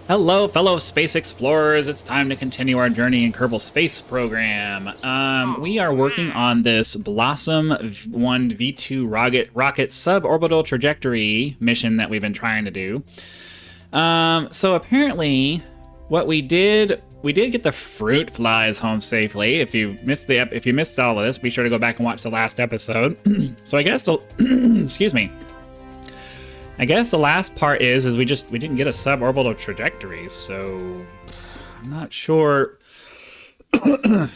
Hello, fellow space explorers. It's time to continue our journey in Kerbal Space Program. We are working on this Blossom 1 V2 rocket suborbital trajectory mission that we've been trying to do. So apparently, what we did get the fruit flies home safely. If you missed all of this, be sure to go back and watch the last episode. So I guess excuse me. I guess the last part is we didn't get a suborbital trajectory, so I'm not sure.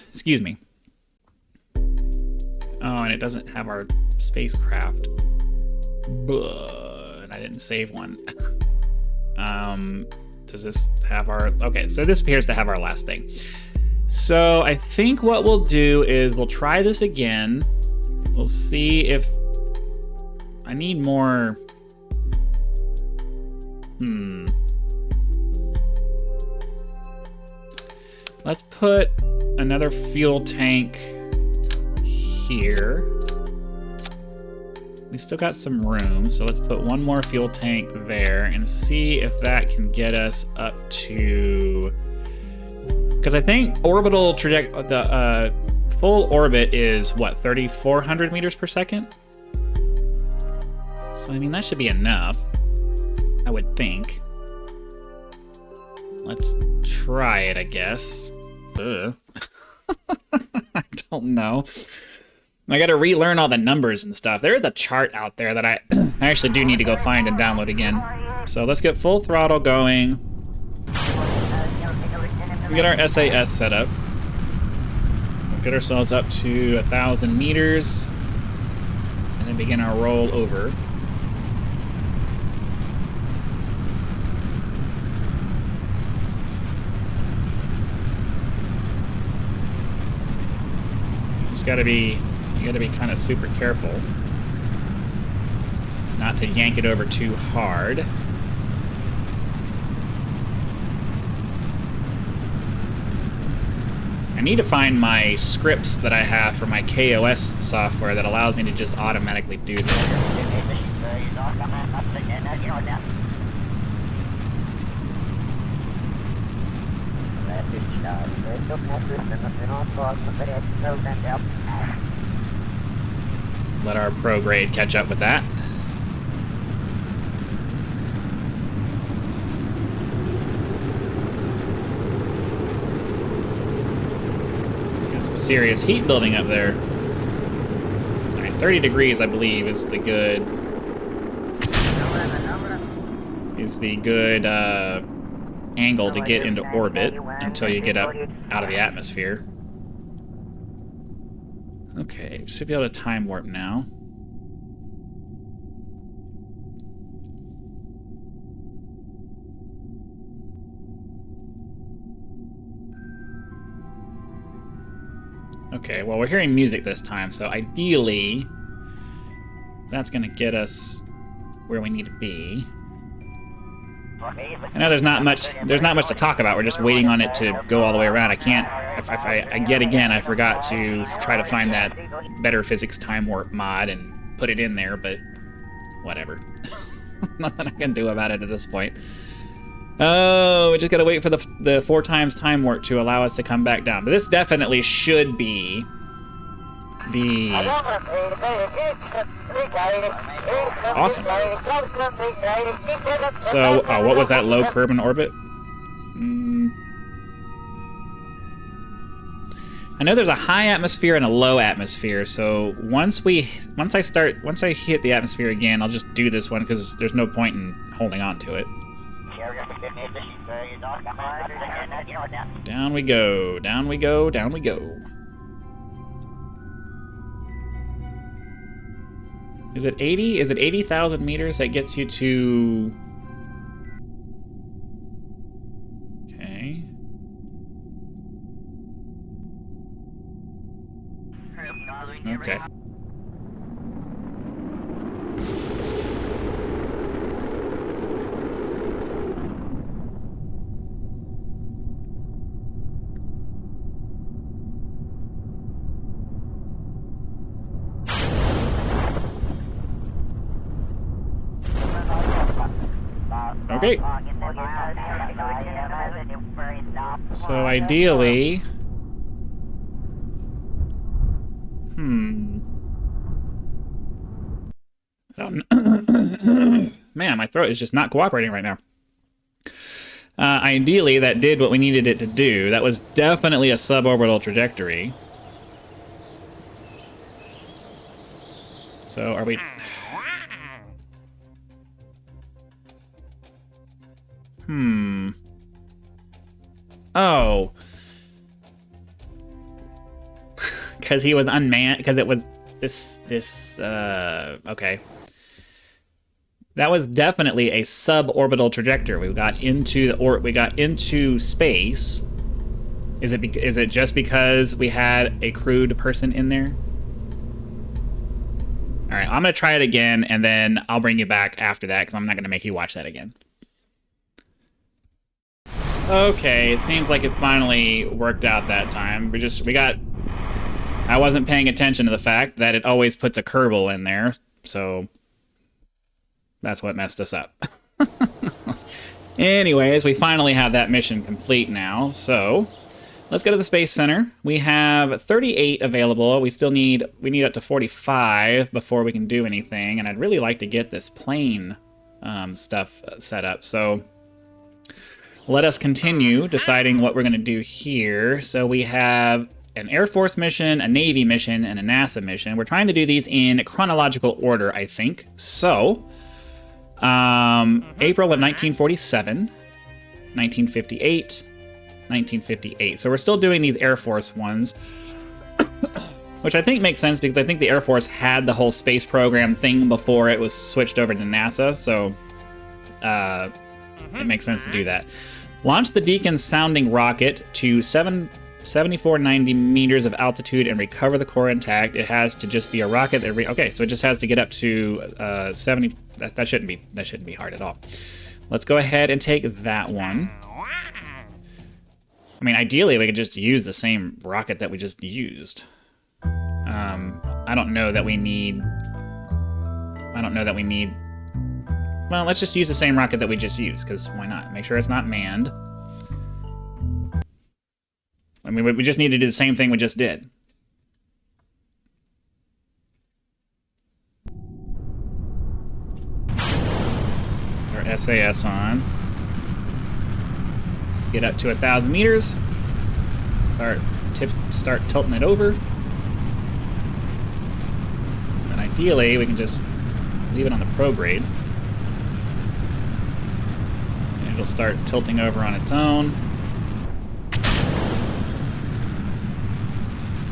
Excuse me. Oh, and it doesn't have our spacecraft. But I didn't save one. Does this have our... Okay, so this appears to have our last thing. So I think what we'll do is we'll try this again. We'll see if... I need more... Let's put another fuel tank here. We still got some room, so let's put one more fuel tank there and see if that can get us up to... Because I think orbital the full orbit is, what, 3,400 meters per second? So, I mean, that should be enough, I would think. Let's try it, I guess. Ugh. I don't know. I gotta relearn all the numbers and stuff. There is a chart out there that I actually do need to go find and download again. So let's get full throttle going. We get our SAS set up. We'll get ourselves up to 1,000 meters. And then begin our roll over. You gotta be kind of super careful not to yank it over too hard. I need to find my scripts that I have for my KOS software that allows me to just automatically do this. Let our prograde catch up with that. Got some serious heat building up there. All right, 30 degrees, I believe, is the good angle to get into orbit until you get up out of the atmosphere. Okay, should be able to time warp now. Okay, well, we're hearing music this time, so ideally that's gonna get us where we need to be. I know there's not much to talk about. We're just waiting on it to go all the way around. I can't, yet again, I forgot to try to find that Better Physics Time Warp mod and put it in there, but whatever. Nothing I can do about it at this point. Oh, we just gotta wait for the 4 times time warp to allow us to come back down. But this definitely should be the... Awesome. So, what was that, low Kerbal orbit? I know there's a high atmosphere and a low atmosphere, so once I hit the atmosphere again, I'll just do this one because there's no point in holding on to it. Down we go, down we go, down we go. Is it 80? Is it 80,000 meters that gets you to... Okay. Okay. Okay. So ideally... I don't Man, my throat is just not cooperating right now. Ideally, that did what we needed it to do. That was definitely a suborbital trajectory. So, are we... Oh. Because he was unmanned, because it was okay. That was definitely a suborbital trajectory. We got into space. Is it just because we had a crewed person in there? All right, I'm gonna try it again, and then I'll bring you back after that because I'm not gonna make you watch that again. Okay, it seems like it finally worked out that time. I wasn't paying attention to the fact that it always puts a Kerbal in there, so that's what messed us up. Anyways, we finally have that mission complete now, so let's go to the Space Center. We have 38 available. We need up to 45 before we can do anything, and I'd really like to get this plane stuff set up, so let us continue deciding what we're going to do here. So we have an Air Force mission, a Navy mission, and a NASA mission. We're trying to do these in chronological order, I think. So, April of 1947, 1958, 1958. So we're still doing these Air Force ones, which I think makes sense because I think the Air Force had the whole space program thing before it was switched over to NASA. So, it makes sense to do that. Launch the Deacon sounding rocket to 7490 meters of altitude and recover the core intact. It has to just be a rocket that okay, so it just has to get up to 70. That shouldn't be hard at all. Let's go ahead and take that one. I mean, ideally, we could just use the same rocket that we just used. I don't know that we need. Well, let's just use the same rocket that we just used, because why not? Make sure it's not manned. I mean, we just need to do the same thing we just did. Our SAS on. Get up to 1,000 meters. Start tilting it over. And ideally, we can just leave it on the prograde. It'll start tilting over on its own.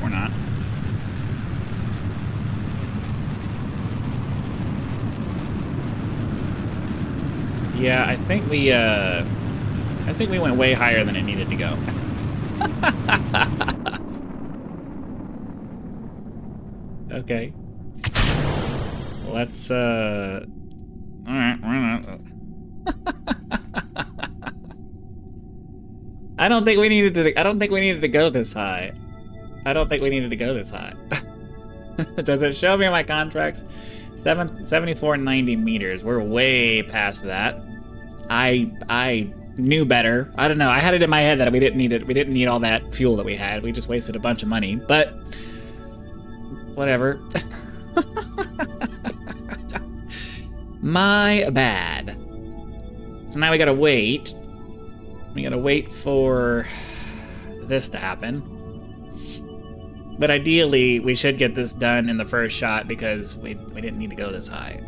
Or not. Yeah, I think we went way higher than it needed to go. Okay. Let's all right, why not? I don't think we needed to go this high. Does it show me my contracts? 7490 meters. We're way past that. I knew better. I don't know. I had it in my head that we didn't need it. We didn't need all that fuel that we had. We just wasted a bunch of money. But whatever. My bad. So now we gotta wait. We gotta wait for this to happen. But ideally, we should get this done in the first shot because we didn't need to go this high.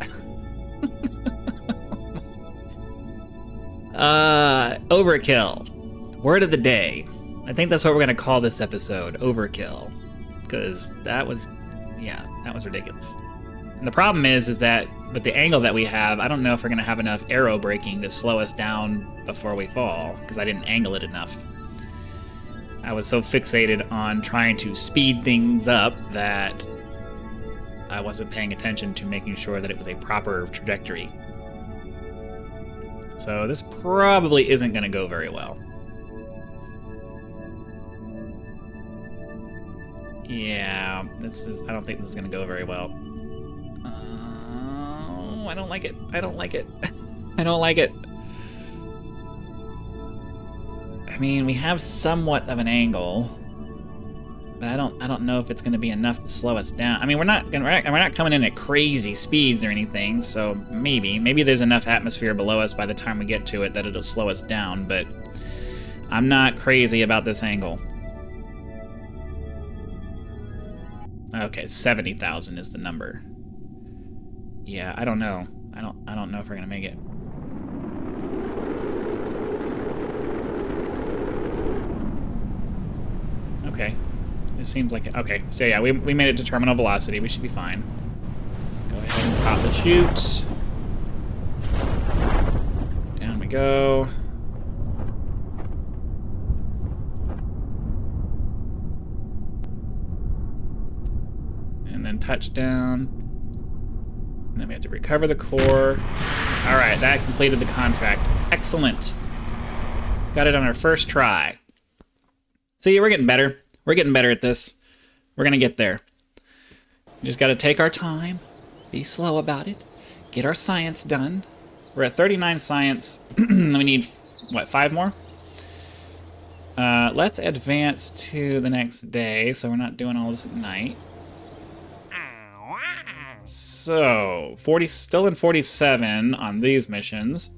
Overkill. Word of the day. I think that's what we're gonna call this episode, Overkill. Because that was ridiculous. And the problem is that with the angle that we have, I don't know if we're gonna have enough aero braking to slow us down before we fall, because I didn't angle it enough. I was so fixated on trying to speed things up that I wasn't paying attention to making sure that it was a proper trajectory. So this probably isn't going to go very well. Yeah, I don't think this is going to go very well. I don't like it. I don't like it. I mean, we have somewhat of an angle, but I don't know if it's going to be enough to slow us down. I mean, we're not coming in at crazy speeds or anything, so maybe there's enough atmosphere below us by the time we get to it that it'll slow us down, but I'm not crazy about this angle. Okay, 70,000 is the number. Yeah, I don't know. I don't know if we're going to make it. Okay. It seems like it. Okay, so yeah, we made it to terminal velocity. We should be fine. Go ahead and pop the chute. Down we go. And then touchdown. And then we have to recover the core. All right, that completed the contract. Excellent. Got it on our first try. See, we're getting better. We're getting better at this. We're gonna get there. We just gotta take our time, be slow about it, get our science done. We're at 39 science. We need, what, 5 more? Let's advance to the next day, so we're not doing all this at night. So, still in 47 on these missions.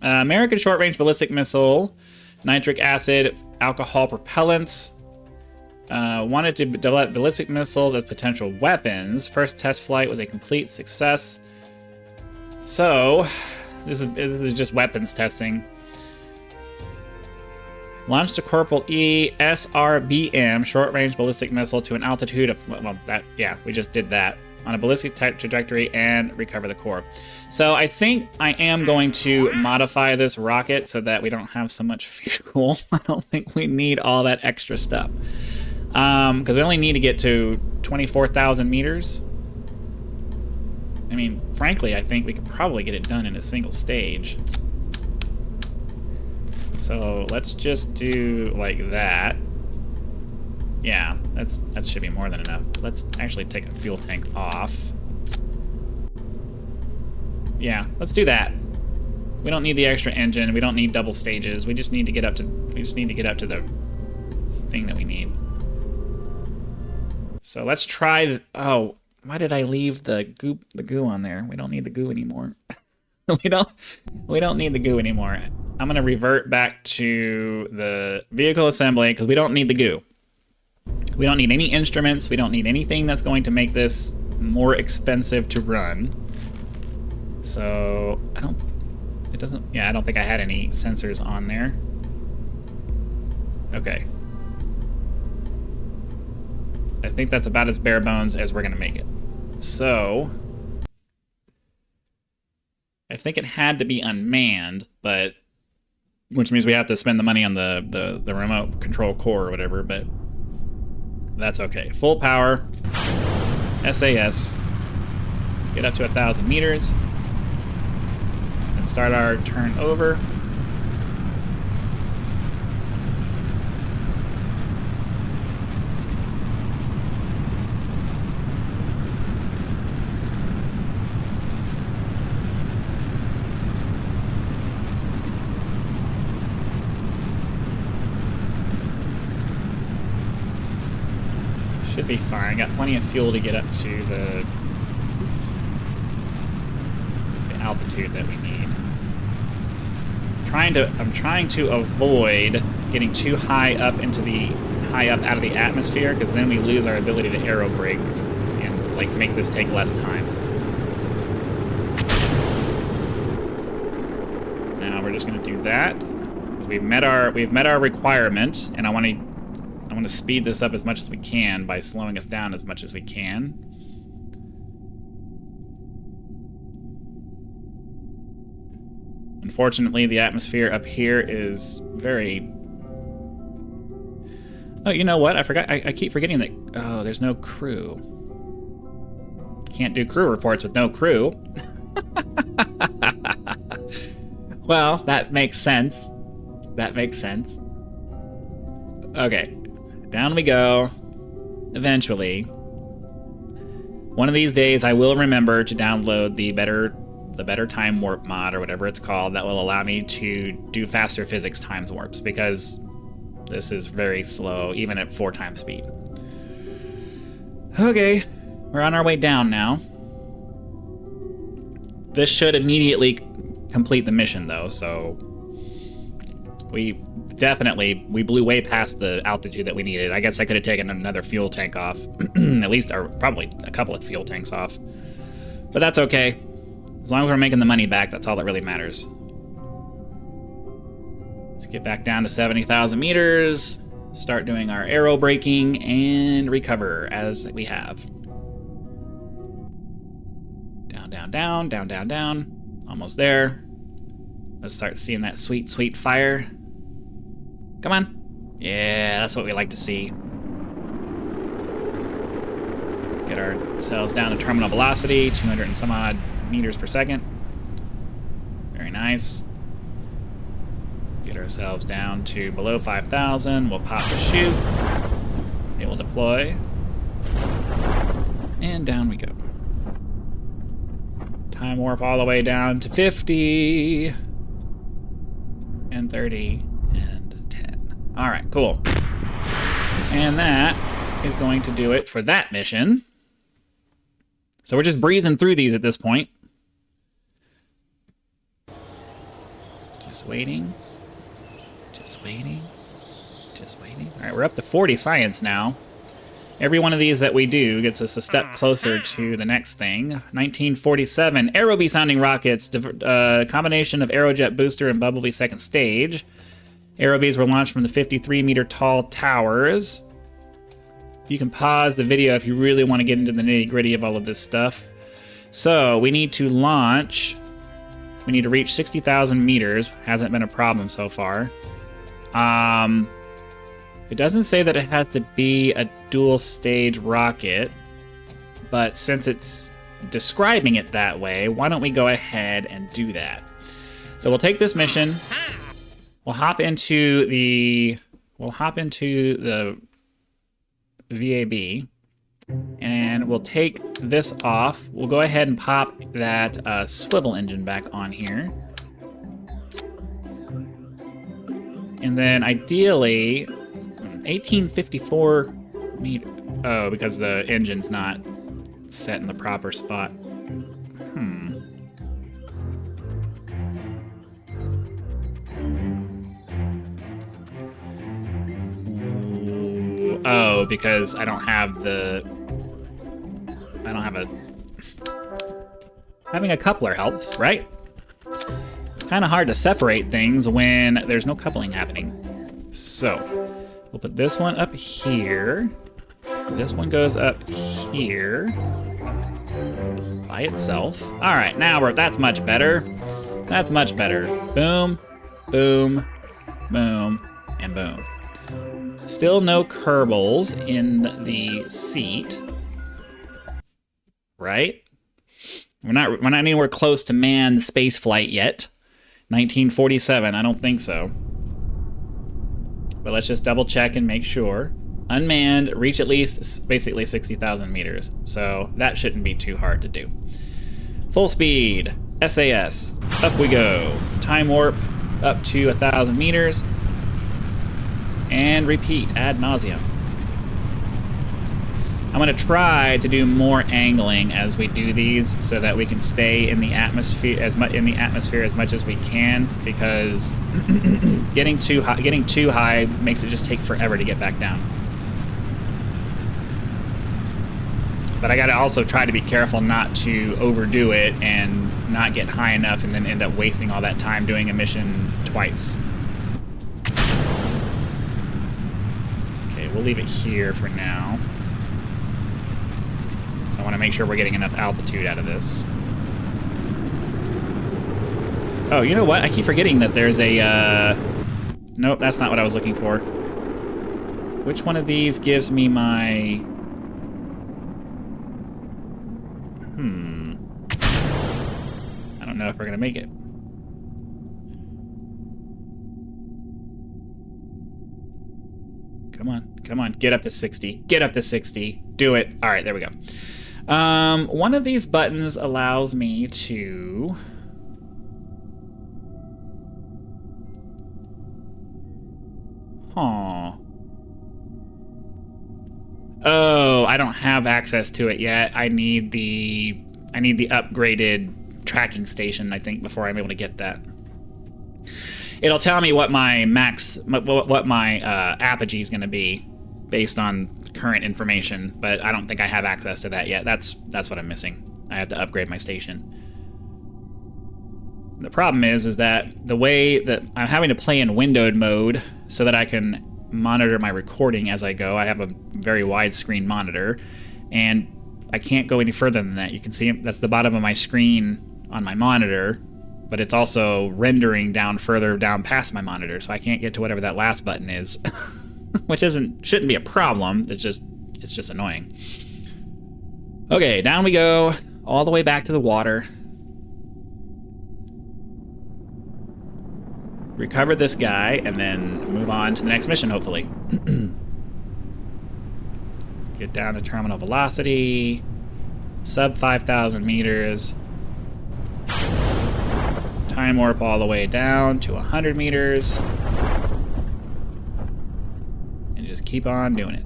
American short-range ballistic missile, nitric acid, alcohol propellants. Wanted to develop ballistic missiles as potential weapons. First test flight was a complete success. So, this is just weapons testing. Launched a Kerbal E SRBM short-range ballistic missile to an altitude of, well, we just did that. On a ballistic trajectory and recover the core. So I think I am going to modify this rocket so that we don't have so much fuel. I don't think we need all that extra stuff. Because we only need to get to 24,000 meters. I mean, frankly, I think we could probably get it done in a single stage. So let's just do like that. Yeah, that should be more than enough. Let's actually take a fuel tank off. Yeah, let's do that. We don't need the extra engine. We don't need double stages. We just need to get up to the thing that we need. So let's try. Oh, why did I leave the goo on there? We don't need the goo anymore. we don't need the goo anymore. I'm gonna revert back to the vehicle assembly because we don't need the goo. We don't need any instruments. We don't need anything that's going to make this more expensive to run. So, I don't think I had any sensors on there. Okay. I think that's about as bare bones as we're going to make it. So, I think it had to be unmanned, but which means we have to spend the money on the remote control core or whatever, but that's okay. Full power, SAS, get up to 1,000 meters, and start our turn over. Should be fine. Got plenty of fuel to get up to the altitude that we need. I'm trying to avoid getting too high up out of the atmosphere, because then we lose our ability to aero brake and like make this take less time. Now we're just going to do that. We've met our requirement, and I want to speed this up as much as we can by slowing us down as much as we can. Unfortunately, the atmosphere up here is very... Oh, you know what? I forgot. I keep forgetting that... Oh, there's no crew. Can't do crew reports with no crew. Well, that makes sense. That makes sense. Okay. Down we go. Eventually. One of these days, I will remember to download the better the better time warp mod, or whatever it's called, that will allow me to do faster physics times warps, because this is very slow, even at 4 times speed. Okay, we're on our way down now. This should immediately complete the mission, though, so we blew way past the altitude that we needed. I guess I could have taken another fuel tank off, at least, or probably a couple of fuel tanks off. But that's okay. As long as we're making the money back, that's all that really matters. Let's get back down to 70,000 meters, start doing our aero braking, and recover as we have. Down, down, down, down, down, down. Almost there. Let's start seeing that sweet, sweet fire. Come on. Yeah, that's what we like to see. Get ourselves down to terminal velocity, 200 and some odd meters per second. Very nice. Get ourselves down to below 5,000. We'll pop the chute. It will deploy. And down we go. Time warp all the way down to 50. And 30. And 10. Alright, cool. And that is going to do it for that mission. So we're just breezing through these at this point. Just waiting. Just waiting. Just waiting. All right, we're up to 40 science now. Every one of these that we do gets us a step closer to the next thing. 1947, Aerobee sounding rockets, combination of Aerojet booster and Bumblebee second stage. Aerobees were launched from the 53-meter tall towers. You can pause the video if you really want to get into the nitty-gritty of all of this stuff. So we need to launch. We need to reach 60,000 meters. Hasn't been a problem so far. It doesn't say that it has to be a dual-stage rocket, but since it's describing it that way, why don't we go ahead and do that? So we'll take this mission. We'll hop into the VAB, and we'll take this off. We'll go ahead and pop that swivel engine back on here. And then ideally, 1854 meter. Oh, because the engine's not set in the proper spot. Oh, because I don't have a... Having a coupler helps, right? Kind of hard to separate things when there's no coupling happening. So, we'll put this one up here. This one goes up here by itself. All right, now that's much better. That's much better. Boom, boom, boom, and boom. Still no Kerbals in the seat, right? We're not anywhere close to manned space flight yet. 1947, I don't think so. But let's just double check and make sure. Unmanned, reach at least basically 60,000 meters. So that shouldn't be too hard to do. Full speed, SAS, up we go. Time warp up to 1,000 meters. And repeat ad nauseum. I'm going to try to do more angling as we do these so that we can stay in the atmosphere as much as we can, because getting too high makes it just take forever to get back down. But I got to also try to be careful not to overdo it and not get high enough and then end up wasting all that time doing a mission twice. Okay, we'll leave it here for now. I want to make sure we're getting enough altitude out of this. Oh, you know what? I keep forgetting that there's a... Nope, that's not what I was looking for. Which one of these gives me my... I don't know if we're going to make it. Come on, come on. Get up to 60. Get up to 60. Do it. All right, there we go. One of these buttons allows me to... Huh. Oh, I don't have access to it yet. I need the upgraded tracking station, I think, before I'm able to get that. It'll tell me what my apogee is going to be based on current information, but I don't think I have access to that yet. That's what I'm missing. I have to upgrade my station. The problem is that the way that I'm having to play in windowed mode so that I can monitor my recording as I go. I have a very widescreen monitor, and I can't go any further than that. You can see that's the bottom of my screen on my monitor, but it's also rendering down further down past my monitor, so I can't get to whatever that last button is, which shouldn't be a problem. It's just annoying. Okay, down we go, all the way back to the water. Recover this guy, and then move on to the next mission, hopefully. Get down to terminal velocity, sub 5,000 meters. Time warp all the way down to 100 meters. And just keep on doing it.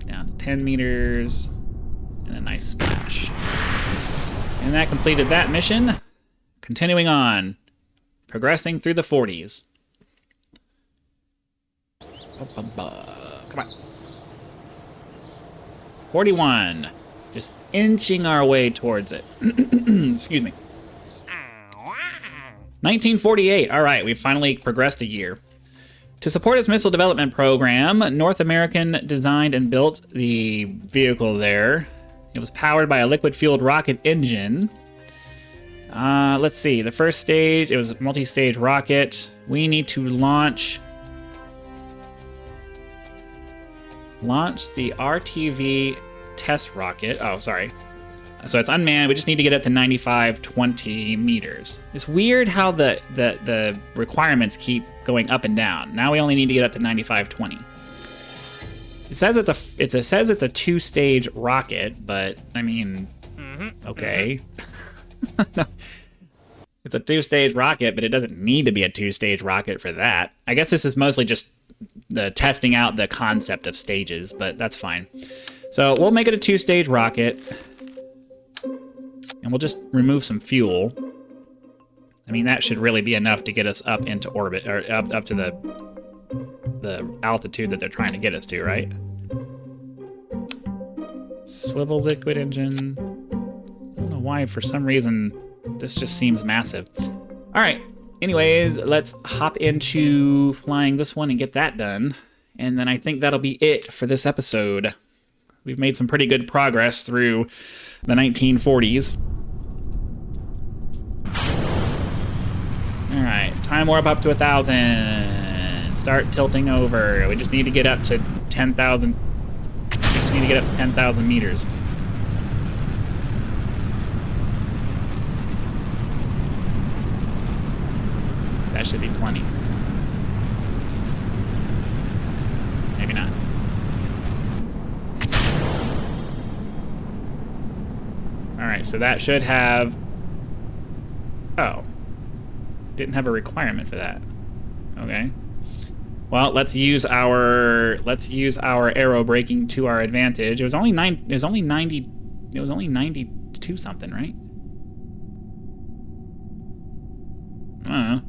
Down to 10 meters, and a nice splash. And that completed that mission. Continuing on, progressing through the 40s. Come on. 41. Just inching our way towards it. Excuse me. 1948. All right, we've finally progressed a year. To support its missile development program, North American designed and built the vehicle there. It was powered by a liquid-fueled rocket engine. Let's see. The first stage, it was a multi-stage rocket. We need to launch the RTV test rocket. Oh, sorry. So it's unmanned. We just need to get up to 9520 meters. It's weird how the requirements keep going up and down. Now we only need to get up to 9520. It says it's a two-stage rocket, but I mean, okay. It's a two-stage rocket, but it doesn't need to be a two-stage rocket for that. I guess this is mostly just the testing out the concept of stages, but that's fine. So we'll make it a two-stage rocket, and we'll just remove some fuel. I mean, that should really be enough to get us up into orbit, or up to the altitude that they're trying to get us to, right? Swivel liquid engine. I don't know why, for some reason, this just seems massive. All right, anyways, let's hop into flying this one and get that done. And then I think that'll be it for this episode. We've made some pretty good progress through the 1940s. All right, time warp up to 1,000. Start tilting over. We just need to get up to 10,000. Just need to get up to 10,000 meters. That should be plenty. Maybe not. All right, so that should have... Oh. Didn't have a requirement for that. Okay. Well, let's use our aero braking to our advantage. It was only 92 something, right? I don't know.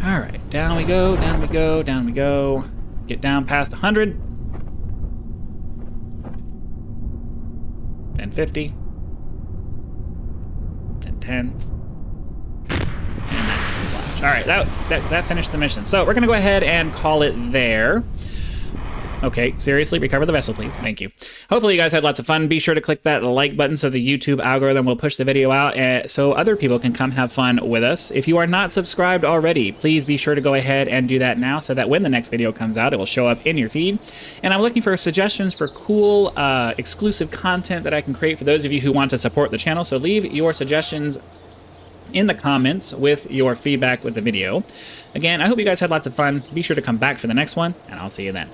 All right, down we go, down we go, down we go. Get down past 100. Then 50. Then 10. And that's the splash. All right, that finished the mission. So we're gonna go ahead and call it there. Okay, seriously, recover the vessel, please. Thank you. Hopefully you guys had lots of fun. Be sure to click that like button so the YouTube algorithm will push the video out so other people can come have fun with us. If you are not subscribed already, please be sure to go ahead and do that now so that when the next video comes out, it will show up in your feed. And I'm looking for suggestions for cool, exclusive content that I can create for those of you who want to support the channel. So leave your suggestions in the comments with your feedback with the video. Again, I hope you guys had lots of fun. Be sure to come back for the next one, and I'll see you then.